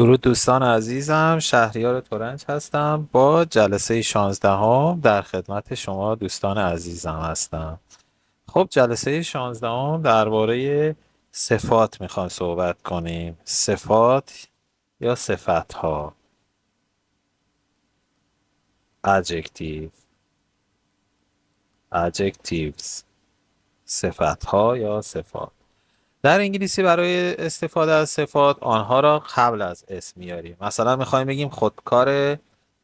درود دوستان عزیزم، شهریار تورنج هستم با جلسه 16 در خدمت شما دوستان عزیزم هستم. خب جلسه 16 درباره صفات میخوام صحبت کنیم. صفات یا صفتها، adjective adjectives، صفتها یا صفات. در انگلیسی برای استفاده از صفات آنها را قبل از اسم میاریم. مثلا میخوایم بگیم خودکار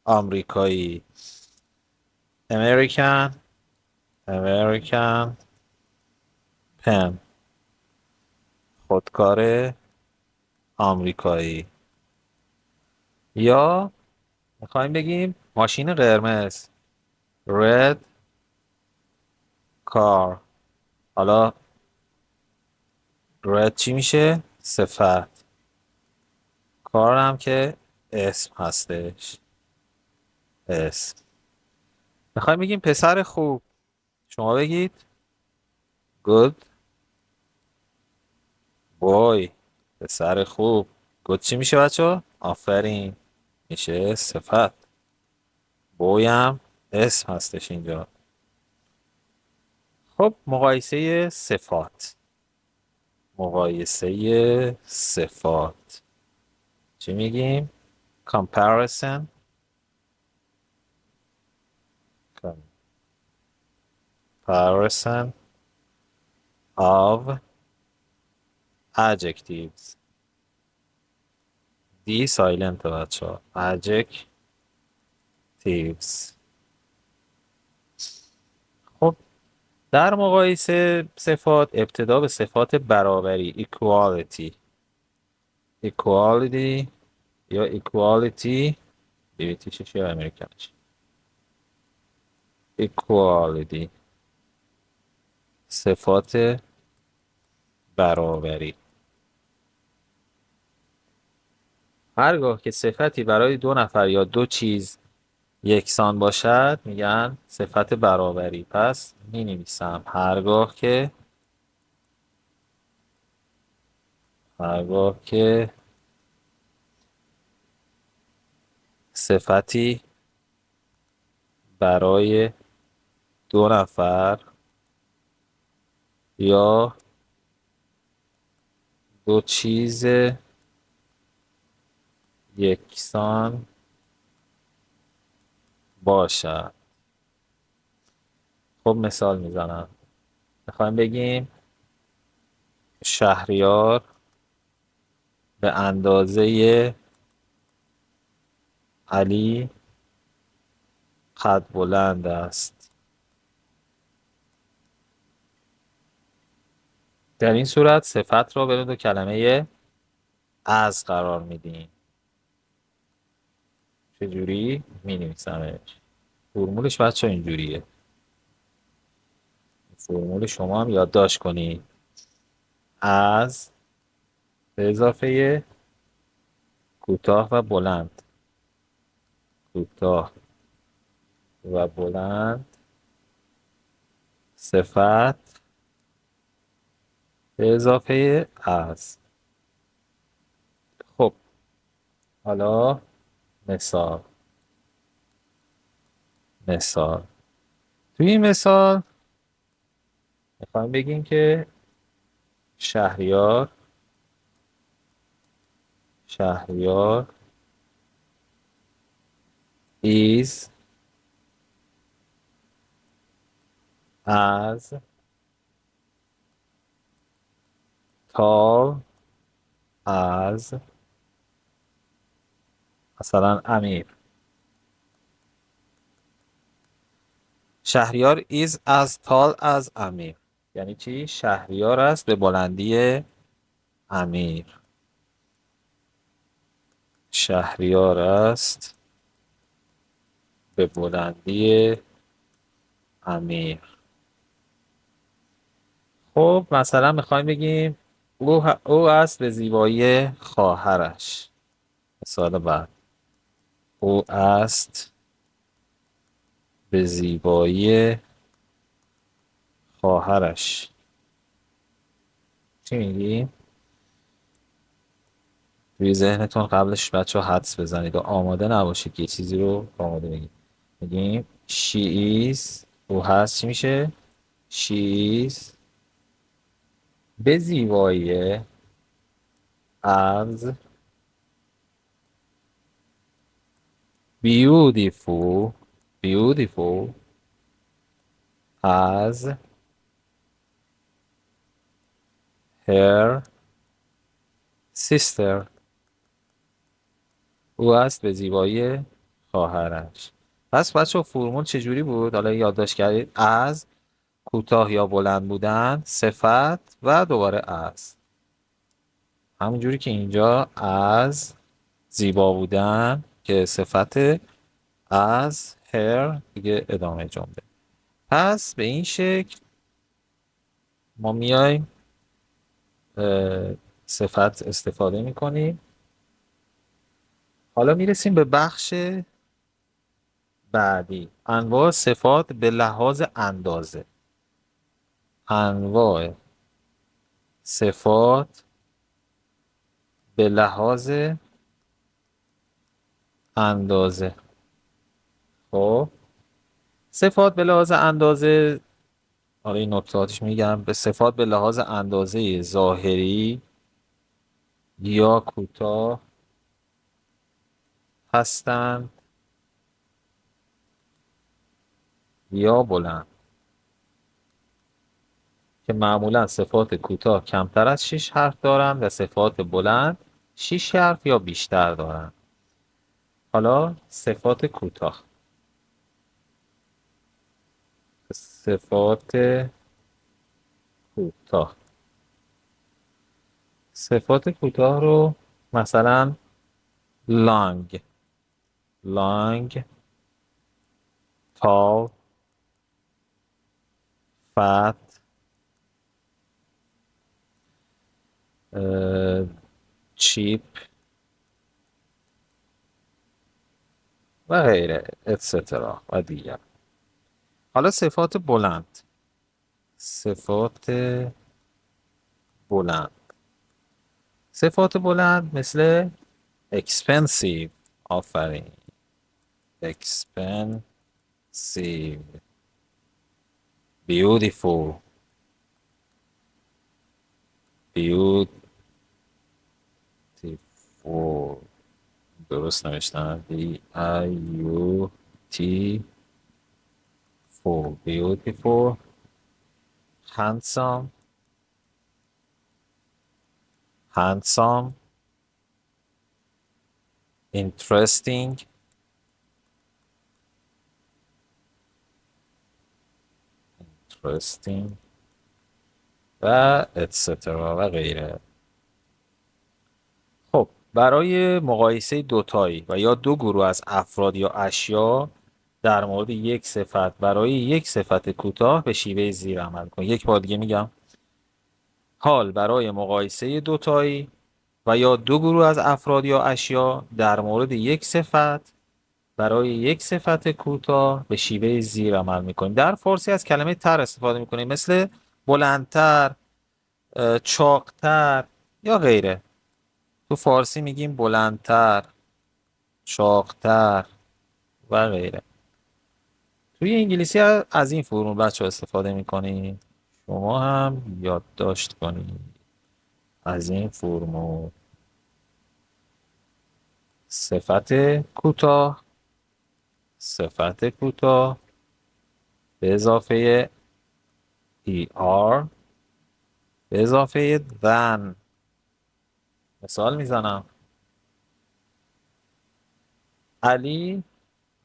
آمریکایی، American American pen، خودکار آمریکایی. یا میخوایم بگیم ماشین قرمز، red car. حالا red چی میشه؟ صفت. کار هم که اسم هستش، اسم. میخوایم بگیم پسر خوب، شما بگید good boy، پسر خوب. good چی میشه بچه؟ آفرین، میشه صفت. boy هم اسم هستش اینجا. خب مقایسه صفات، مقایسه صفات چی میگیم؟ comparison comparison of adjectives. دی سایلنت بچه ها، adjectives. خب در مقایسه صفات ابتدا به صفات برابری equality، equality یا equality، بریتیشش یا امریکنش، equality، صفات برابری. هرگاه که صفتی برای دو نفر یا دو چیز یکسان باشد میگن صفت برابری. پس می نویسم هرگاه که صفتی برای دو نفر یا دو چیز یکسان باشد. خب مثال میزنم. میخوایم بگیم شهریار به اندازه علی قد بلند است. در این صورت صفت را بین دو کلمه از قرار میدیم. چجوری می نویسمش؟ فرمولش بچه اینجوریه، فرمول شما هم یادداشت کنید. از به اضافه کوتاه و بلند، کوتاه و بلند، صفت به اضافه از. خب حالا مثال. توی این مثال میخوایم بگیم که شهریار is as tall as مثلا امیر. شهریار is as tall as امیر یعنی چی؟ شهریار است به بلندی امیر. شهریار است به بلندی امیر. خب مثلا میخوایم بگیم او است به زیبایی خواهرش. مثال بعد، او است به زیبایی خواهرش. چی میگیم؟ روی ذهنتون قبلش بچه ها حدس بزنید و آماده نباشید که یه چیزی رو آماده بگید. میگیم she is، او هست چی میشه؟ she is به زیبایی as beautiful beautiful as her sister. او است به زیبایی خواهرش. پس بچه فرمول چجوری بود؟ حالا یادداشت کردید. از کوتاه یا بلند بودن، صفت و دوباره از. همونجوری که اینجا از زیبا بودن که صفت، از her دیگه ادامه جمله. پس به این شکل ما میایم صفت استفاده میکنیم. حالا میرسیم به بخش بعدی، انواع صفات به لحاظ اندازه. انواع صفات به لحاظ اندازه. خب صفات به لحاظ اندازه، حالا این نکتاتش میگم. به صفات به لحاظ اندازه ظاهری یا کوتاه هستند یا بلند، که معمولا صفات کوتاه کمتر از 6 حرف دارند و صفات بلند 6 حرف یا بیشتر دارند. حالا صفات کوتاه. صفات کوتاه صفات کوتاه رو مثلا long long tall fat cheap و غیره etc. و دیگر. حالا صفات بلند. صفات بلند صفات بلند مثل expensive. آفرین. expensive beautiful beautiful. درست نوشتم. B I U T full beautiful handsome handsome interesting interesting و etc. و غیره. خب برای مقایسه دوتایی و یا دو گروه از افراد یا اشیا در مورد یک صفت برای یک صفت کوتاه به شیوه زیر عمل کنید. یک بار دیگه میگم. حال برای مقایسه دوتایی و یا دو گروه از افراد یا اشیا در مورد یک صفت برای یک صفت کوتاه به شیوه زیر عمل میکنیم. در فارسی از کلمه تر استفاده میکنیم، مثل بلندتر، چاقتر یا غیره. تو فارسی میگیم بلندتر، چاقتر و غیره. توی انگلیسی از این فرمول بچه ها استفاده میکنیم. شما هم یادداشت کنید از این فرمول. صفت کوتاه به اضافه er به اضافه than. مثال میزنم. علی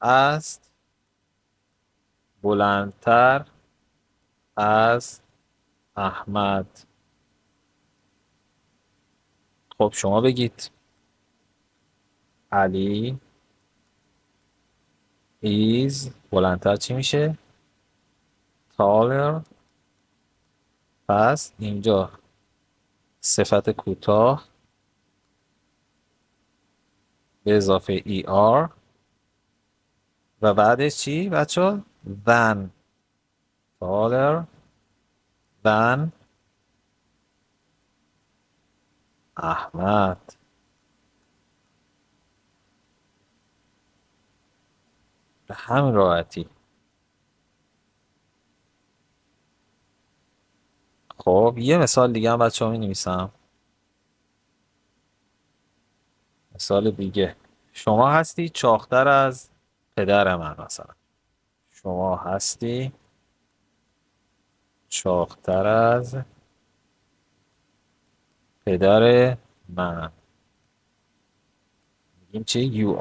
است بلندتر از احمد. خب شما بگید. علی is بلندتر چی میشه؟ taller. پس اینجا صفت کوتاه به اضافه er و بعدش چی بچه ها؟ than. taller than احمد. به همین راحتی. خب یه مثال دیگه هم بچه ها می نویسم. مثال دیگه، شما هستی چاق‌تر از پدر من مثلا. شما هستی چاق‌تر از پدر من. میگیم چی؟ you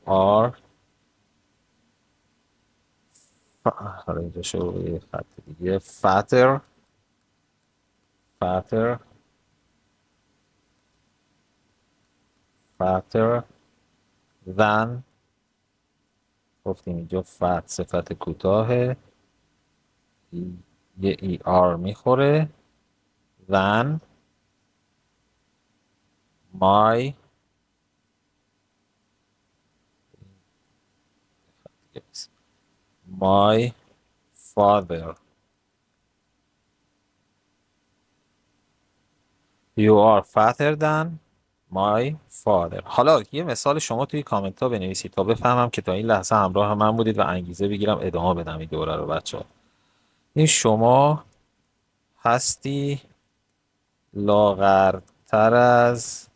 are حالا اینجا شو یه خط دیگه fatter fatter than. گفتیم اینجا fat صفت کوتاه، یه er میخوره. than my my father. You are fatter than my father. حالا یه مثال شما توی کامنت ها بنویسید تا بفهمم که تا این لحظه همراه من بودید و انگیزه بگیرم ادامه بدم این دوره رو بچه ها. این شما هستی لاغرتر از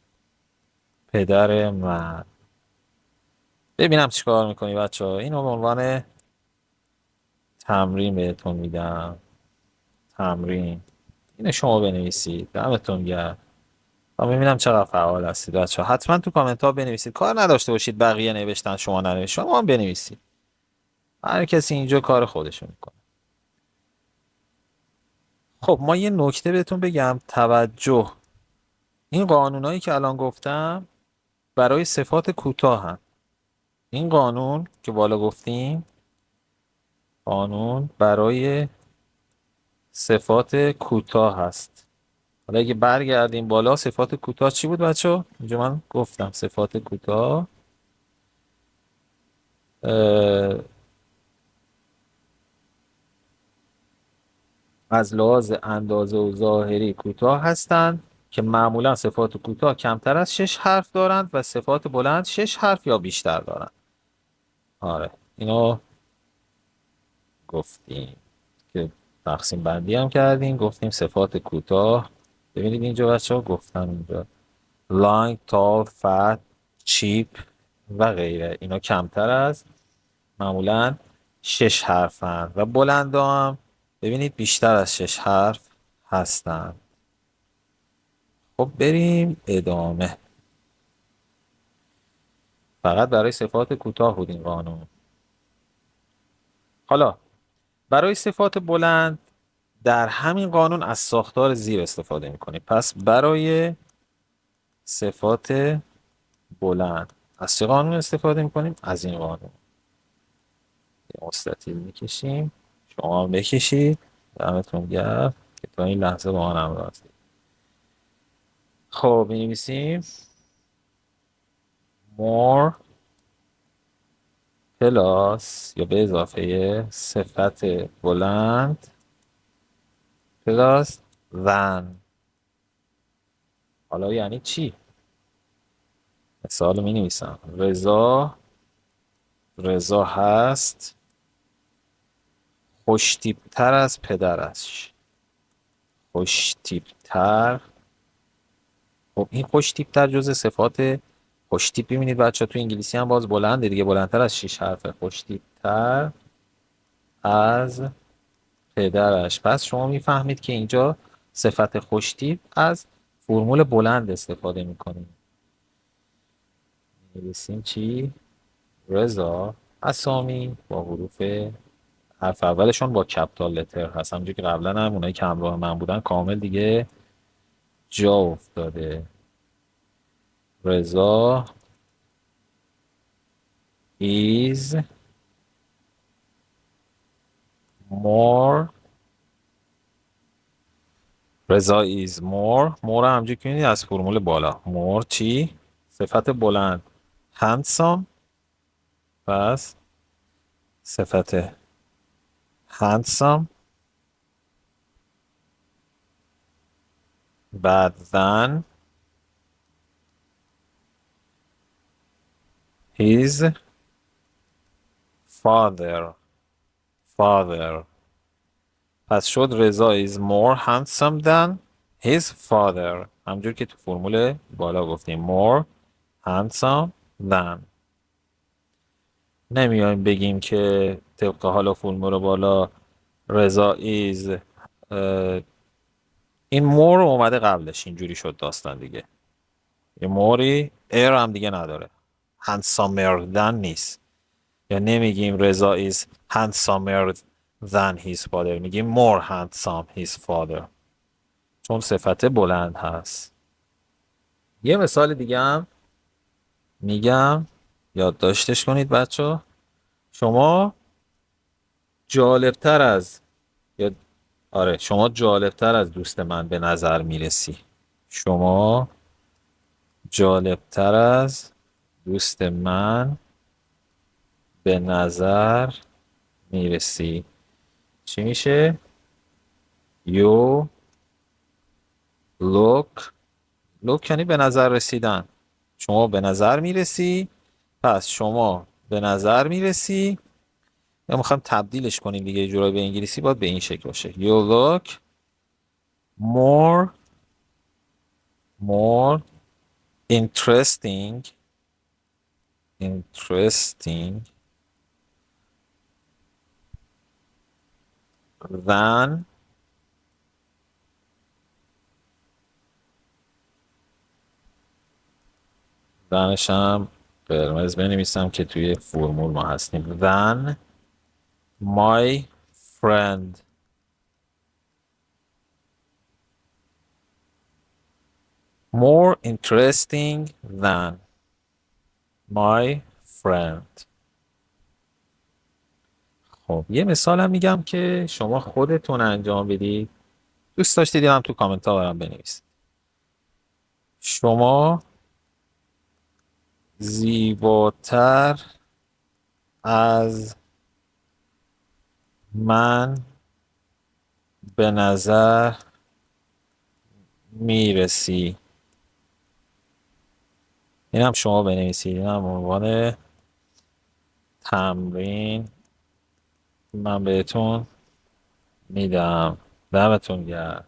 پدر من. ببینم چیکار میکنی بچه ها. اینو به عنوان تمرین بهتون میدم. تمرین اینو شما بنویسید. دمتون گرم. تا ببینم چقدر فعال هستید بچه ها. حتما تو کامنت ها بنویسید. کار نداشته باشید بقیه نوشتن شما ننوشید، شما هم بنویسید. هر کسی اینجا کار خودشو میکنه. خب ما یه نکته بهتون بگم. توجه، این قانونایی که الان گفتم برای صفات کوتاه هم. این قانون که بالا گفتیم قانون برای صفات کوتاه هست. حالا اگه برگردیم بالا، صفات کوتاه چی بود بچه؟ اینجا من گفتم صفات کوتاه از لحاظ اندازه و ظاهری کوتاه هستند که معمولا صفات کوتاه کمتر از 6 حرف دارند و صفات بلند 6 حرف یا بیشتر دارند. آره اینو گفتیم که تقسیم بندی هم کردیم. گفتیم صفات کوتاه، ببینید اینجا بچه ها گفتم اینجا long, tall, fat, cheap و غیره، اینا کمتر از معمولا 6 حرفن و بلند هم ببینید بیشتر از 6 حرف هستن. خب بریم ادامه. فقط برای صفات کوتاه بود این قانون. حالا برای صفات بلند در همین قانون از ساختار زیر استفاده میکنیم. پس برای صفات بلند از چه قانون استفاده میکنیم؟ از این قانون. یه مستطیل میکشیم، شما هم بکشید. دمتون گرم که تا این لحظه با من همراه هستید. خب می‌نویسیم more پلاس یا به اضافه صفت بلند پلاس than. حالا یعنی چی؟ مثال می نویسم. رضا هست خوشتیپتر از پدرش. خوشتیپتر. خب این خوشتیپتر جز صفات خوشتیپ. ببینید بچه تو انگلیسی هم باز بلنده دیگه، بلندتر از 6 حرفه. خوشتیپتر از پدرش. پس شما میفهمید که اینجا صفت خوشتیپ از فرمول بلند استفاده میکنیم. می‌نویسیم چی؟ رضا اسامی با حروف حرف اولشون با کپیتال لتر هست. همونجوری که قبلا هم اونایی که همراه من بودن کامل دیگه جا افتاده. رضا is more. رضا is more همونجوری که می‌بینید از فرمول بالا. more چی؟ صفت بلند. handsome. پس صفت handsome بعد than his father. پس شد رضا is more handsome than his father. همجور که تو فرمول بالا گفتیم more handsome than. نمیایم بگیم که طبق حالا فرمول بالا رضا is این more اومده قبلش، اینجوری شد داستان دیگه. یه موری ایر هم دیگه نداره، handsomer than نیست. یا نمیگیم رضا is handsomer than his father، میگیم more handsome his father، چون صفت بلند هست. یه مثال دیگه هم میگم یادداشتش کنید بچه. شما جالبتر از یا شما جالبتر از دوست من به نظر میرسی. شما جالبتر از دوست من به نظر میرسی. چی میشه؟ You look یعنی به نظر رسیدن. شما به نظر میرسی، پس شما به نظر میرسی. یا میخوام تبدیلش کنیم دیگه یه جورایی به انگلیسی، باید به این شکل باشه. You look more interesting than دانشم قرمز بنویسم که توی فرمول ما هستیم. than my friend. More interesting than my friend. خب یه مثال هم میگم که شما خودتون انجام بدید. دوست داشتید هم تو کامنت ها برام بنویسید. شما زیباتر از من به نظر میرسی. این هم شما بنویسید. این هم عنوان تمرین من بهتون میدم. دمتون گرم.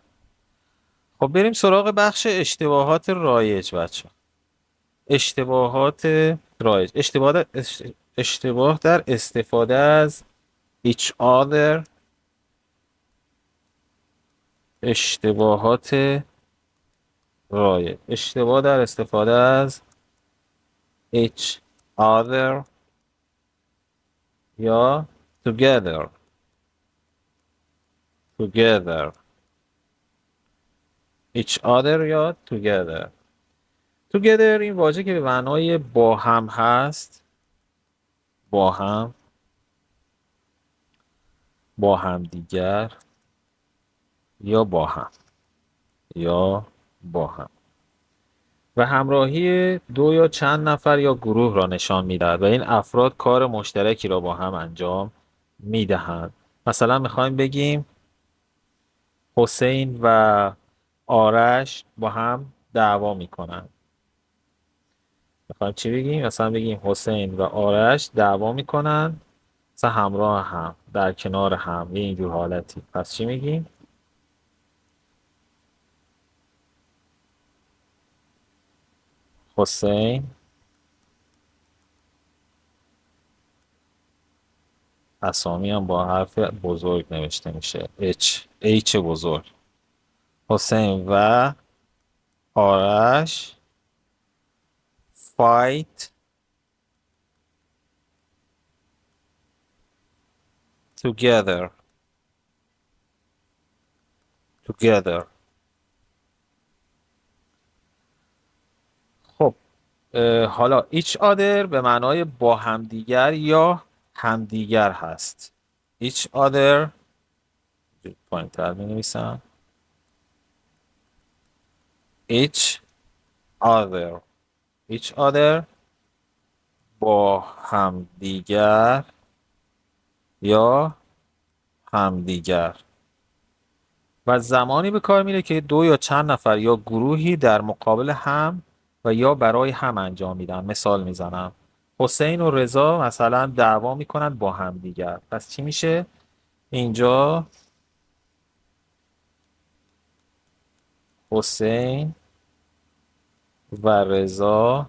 خب بریم سراغ بخش اشتباهات رایج بچه. اشتباهات رایج. اشتباه در استفاده از each other. اشتباهات رایج. اشتباه در استفاده از each other یا together. each other یا together. این واژه که به معنای با هم هست. با هم دیگر یا با هم و همراهی دو یا چند نفر یا گروه را نشان می‌دهد و این افراد کار مشترکی را با هم انجام می‌دهند. مثلا می‌خوایم بگیم حسین و آرش با هم دعوا می‌کنند. می‌خوایم چی بگیم؟ مثلا بگیم حسین و آرش دعوا می‌کنند، مثلا همراه هم، در کنار هم، یه اینجور حالتی. پس چی میگیم؟ حسین اسامی هم با حرف بزرگ نوشته میشه، H بزرگ. حسین و آرش fight together. خب حالا each other به معنای با همدیگر یا همدیگر هست. each other پایین تر می نویسم. each other با همدیگر یا همدیگر و زمانی به کار میره که دو یا چند نفر یا گروهی در مقابل هم و یا برای هم انجام میدن. مثال میزنم. حسین و رضا مثلا دعوا میکنن با هم دیگر، پس چی میشه اینجا؟ حسین و رضا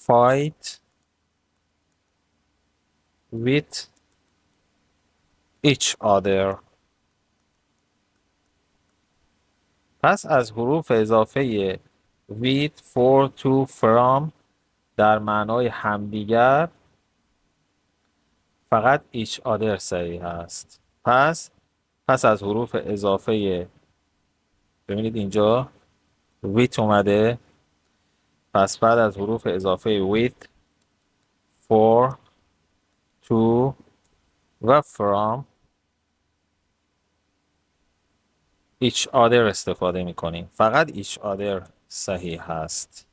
fight with each other. پس از حروف اضافه with, for, to, from در معنای همدیگر فقط each other صحیح هست. پس از حروف اضافه، ببینید اینجا with اومده، پس بعد از حروف اضافه with, for, to و from each other استفاده میکنیم. فقط each other صحیح هست.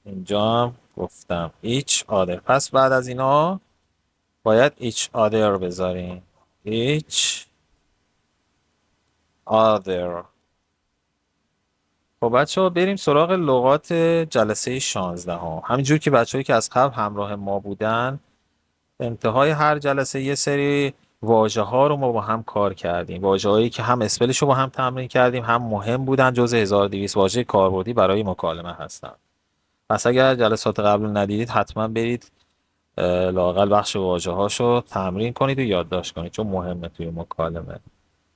اینجا هم گفتم each other. پس بعد از اینا باید each other بذاریم. each other. خب بچه ها بریم سراغ لغات جلسه 16 ها. همینجور که بچه هایی که از قبل همراه ما بودن، انتهای هر جلسه یه سری واژه ها رو ما با هم کار کردیم. واژه هایی که هم اسپلش رو با هم تمرین کردیم، هم مهم بودن، جزء 1200 واژه کاربردی برای مکالمه هستن. پس اگر جلسات قبل ندیدید حتما برید لااقل بخش واژه هاشو تمرین کنید و یادداشت کنید، چون مهمه توی مکالمه.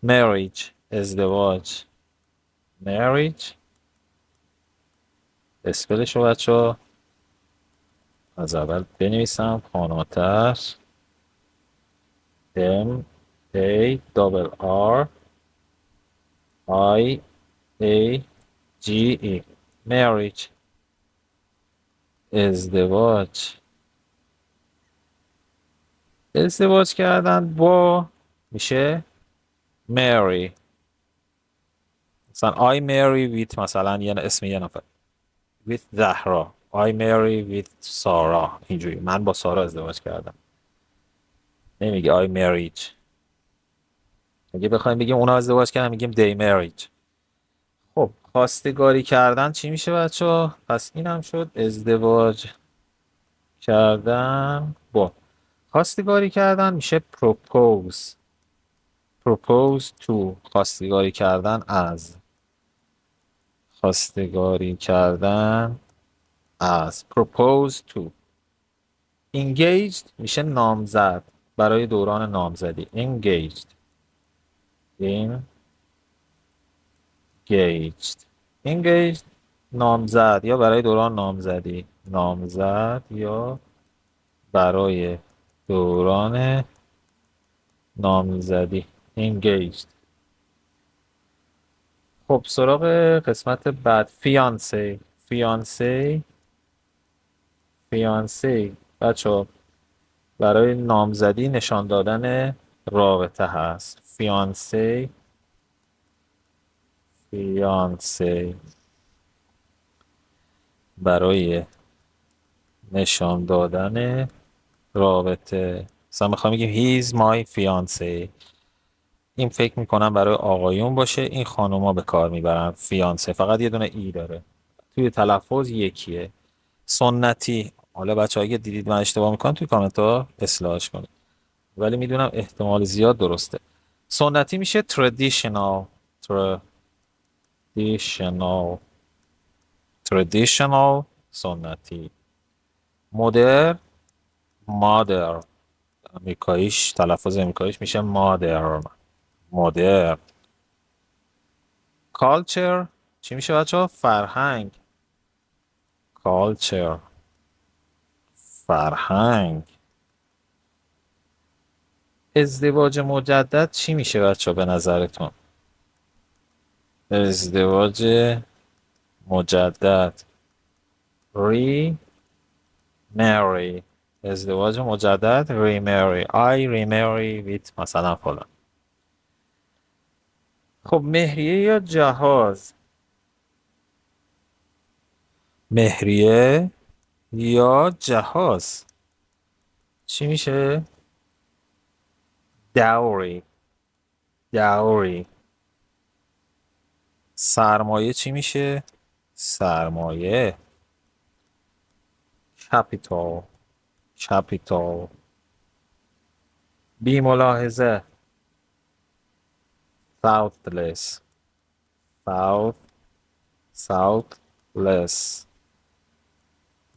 marriage ازدواج. marriage اسپلش رو بچه از اول بنویسم خاناتر. M A R I A G E marriage ازدواج. ازدواج کردن با میشه marry. مثلا I marry with مثلا یه اسم یه نفر with زهرا. I marry with سارا. اینجوری من با سارا ازدواج کردم، نمیگه I married. اگه بخوایم بگیم اونا ازدواج کردن میگیم they married. خب خواستگاری کردن چی میشه بچه ها؟ پس این هم شد ازدواج کردن با. خواستگاری کردن میشه propose. propose to خواستگاری کردن از. خواستگاری کردن از propose to. engaged میشه نامزد، برای دوران نامزدی engaged. engaged نامزد یا برای دوران نامزدی. نامزد یا برای دوران نامزدی engaged. خب سراغ قسمت بعد fiancé. fiancé بچه برای نامزدی نشان دادن رابطه هست. fiancé برای نشان دادن رابطه. مثلا میخوام بگیم he is my fiancé. این فکر میکنم برای آقایون باشه، این خانوما به کار میبرن fiancé، فقط یه دونه ای داره، توی تلفظ یکیه. سنتی، حالا بچه اگه دیدید من اشتباه میکنم توی کامنت ها اصلاحش کنید، ولی میدونم احتمال زیاد درسته. سنتی میشه traditional. traditional traditional سنتی. مادر امریکاییش، تلفظ امریکاییش میشه مادر. culture چی میشه بچه ها؟ فرهنگ. culture فرهنگ. ازدواج مجدد چی میشه بچه ها به نظرتون؟ ازدواج مجدد remarry. ازدواج مجدد remarry. I remarry with مثلا فلان. خب مهریه یا جهاز؟ مهریه یا جهاز چی میشه؟ dowry. سرمایه چی میشه؟ سرمایه. capital capital. بی ملاحظه southless south southless.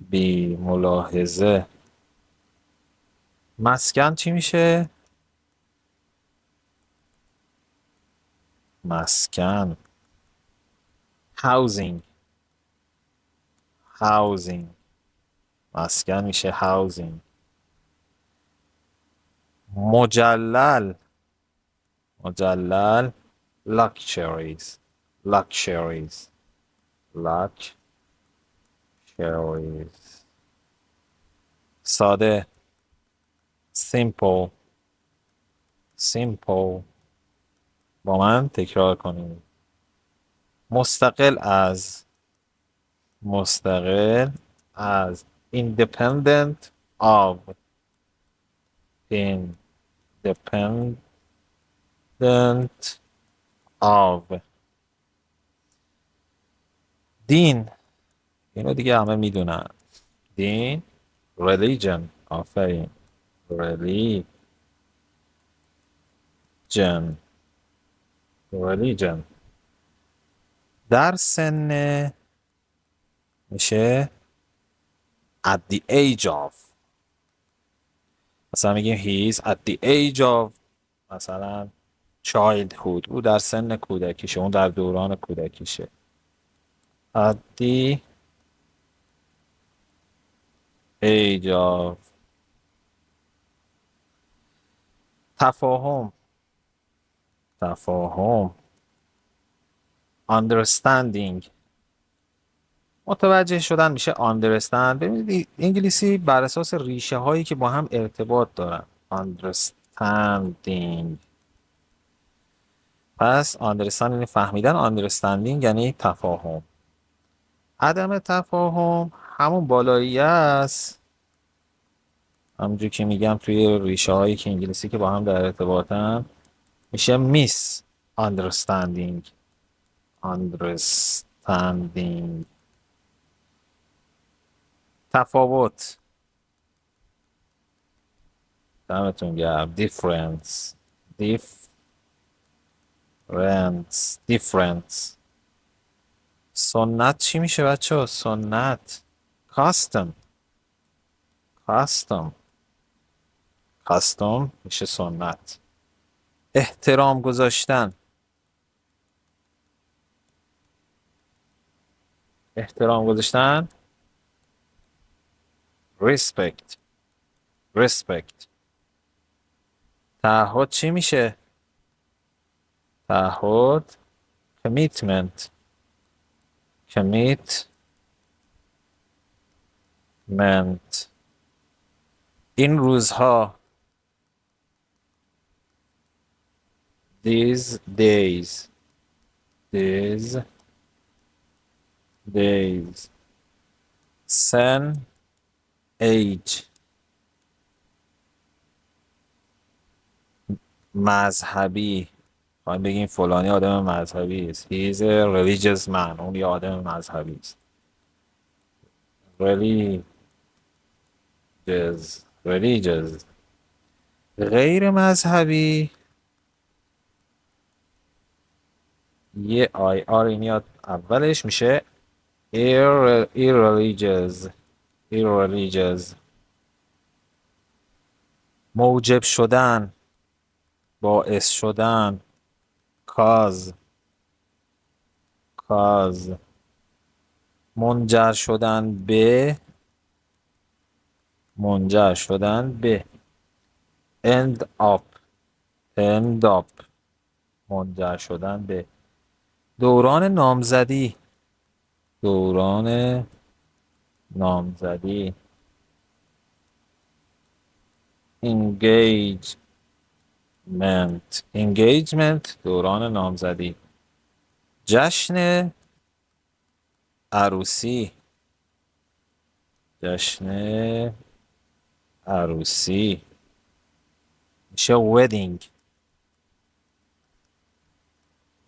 بی ملاحظه. مسکن چی میشه؟ مسکن housing housing. مسکن میشه housing. مجلل مجلل luxuries luxuries luxuries. ساده simple simple. با من تکرار کنید. مستقل از مستقل از independent of independent of. دین اینو دیگه همه میدونن. دین religion. آفرین religion. در سن میشه at the age of. مثلا میگیم he is at the age of مثلا childhood. او در سن کودکیشه، اون در دوران کودکیشه. at the age of. تفاهم understanding. متوجه شدن میشه understand. ببینید انگلیسی بر اساس ریشه هایی که با هم ارتباط دارن. understanding. پس understand یعنی فهمیدن، understanding یعنی تفاهم. عدم تفاهم همون بالایی است، همونجور که میگم توی ریشه هایی که انگلیسی که با هم در ارتباطن میشه misunderstanding. understanding. تفاوت. دمتون گرم. difference difference. سنت چی میشه بچه ها؟ سنت custom میشه سنت. احترام گذاشتن respect. تعهد چی میشه؟ تعهد commitment. این روزها these days. سن age. مذهبی، خواهیم بگیم فلانی آدم مذهبی است. He is a religious man. اون یه آدم مذهبی است. religious. غیر مذهبی یه آی آر میاد اولش میشه irreligious. موجب شدن، باعث شدن cause. منجر شدن به end up. منجر شدن به. دوران نامزدی engagement. دوران نامزدی. جشن عروسی میشه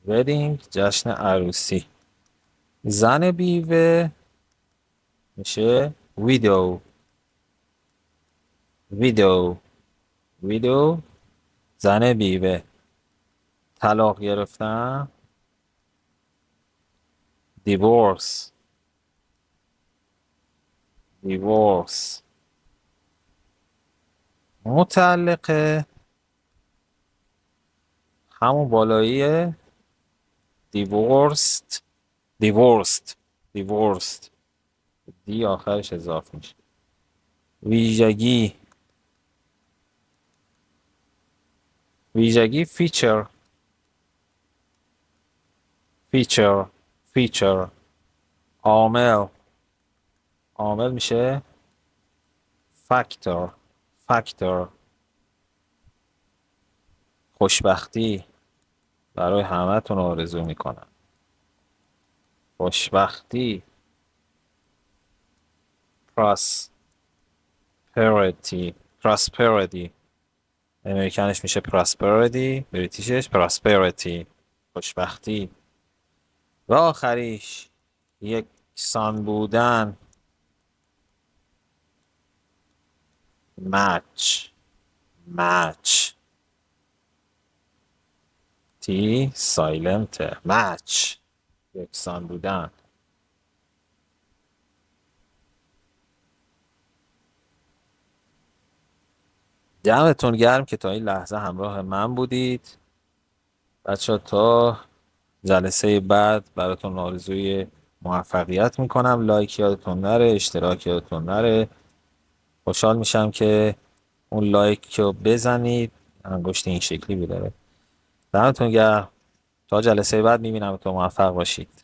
wedding. جشن عروسی. زن بیوه میشه widow. ویدو ویدو زن بیوه. طلاق گرفتن. دیورس دیورس مطلقه. همون بالاییه. دیورست دیورست دیورست دی آخرش اضافه میشه. ویژگی ویژگی فیچر فیچر فیچر. عامل عامل میشه فاکتور فاکتور. خوشبختی برای همه‌تون آرزو میکنم. خوشبختی. پراسپریتی پراسپریتی. امریکنش میشه پراسپریتی، بریتیشش پراسپریتی. خوشبختی. و آخریش یکسان بودن. مچ مچ. تی سایلنته. مچ یکسان بودن. دمتون گرم که تا این لحظه همراه من بودید. بچه تا جلسه بعد براتون آرزوی موفقیت میکنم. لایک یادتون نره، اشتراک یادتون نره. خوشحال میشم که اون لایک رو بزنید. انگشت این شکلی بیداره. دمتون گرم. تا جلسه بعد میبینم. تو موفق باشید.